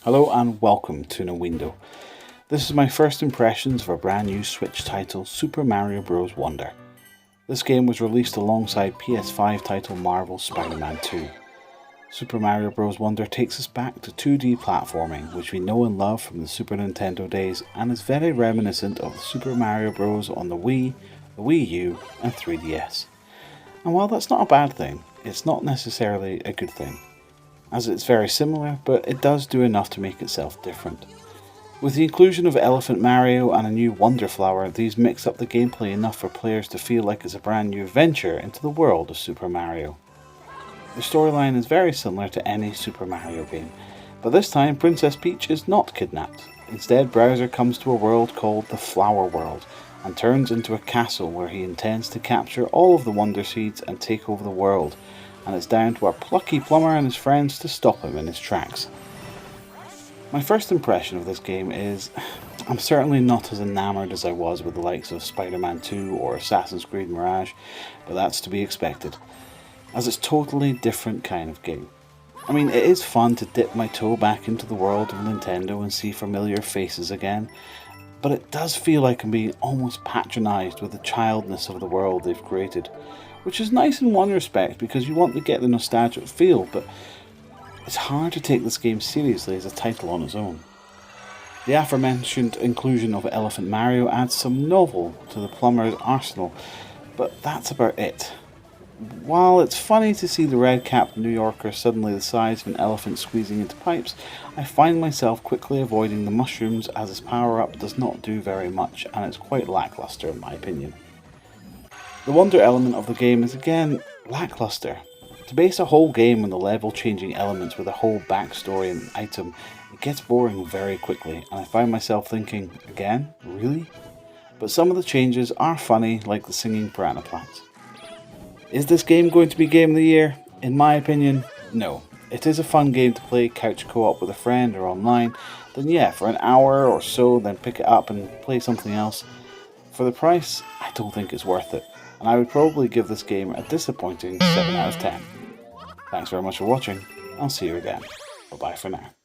Hello and welcome to No Window. This is my first impressions of a brand new Switch title, Super Mario Bros. Wonder. This game was released alongside PS5 title Marvel's Spider-Man 2. Super Mario Bros. Wonder takes us back to 2D platforming, which we know and love from the Super Nintendo days, and is very reminiscent of the Super Mario Bros. On the Wii, the Wii U, and 3DS. And while that's not a bad thing, it's not necessarily a good thing, as it's very similar, but it does do enough to make itself different. With the inclusion of Elephant Mario and a new Wonder Flower, these mix up the gameplay enough for players to feel like it's a brand new venture into the world of Super Mario. The storyline is very similar to any Super Mario game, but this time Princess Peach is not kidnapped. Instead, Bowser comes to a world called the Flower World and turns into a castle where he intends to capture all of the Wonder Seeds and take over the world, and it's down to our plucky plumber and his friends to stop him in his tracks. My first impression of this game is, I'm certainly not as enamoured as I was with the likes of Spider-Man 2 or Assassin's Creed Mirage, but that's to be expected, as it's a totally different kind of game. I mean, it is fun to dip my toe back into the world of Nintendo and see familiar faces again, but it does feel like I'm being almost patronised with the childness of the world they've created, which is nice in one respect because you want to get the nostalgic feel, but it's hard to take this game seriously as a title on its own. The aforementioned inclusion of Elephant Mario adds some novel to the plumber's arsenal, but that's about it. While it's funny to see the red-capped New Yorker suddenly the size of an elephant squeezing into pipes, I find myself quickly avoiding the mushrooms as his power-up does not do very much and it's quite lackluster in my opinion. The wonder element of the game is again lackluster. To base a whole game on the level changing elements with a whole backstory and item, it gets boring very quickly and I find myself thinking, again? Really? But some of the changes are funny, like the singing piranha plants. Is this game going to be Game of the Year? In my opinion, no. It is a fun game to play couch co-op with a friend or online, then yeah, for an hour or so, then pick it up and play something else. For the price, I don't think it's worth it, and I would probably give this game a disappointing 7 out of 10. Thanks very much for watching, I'll see you again. Bye bye for now.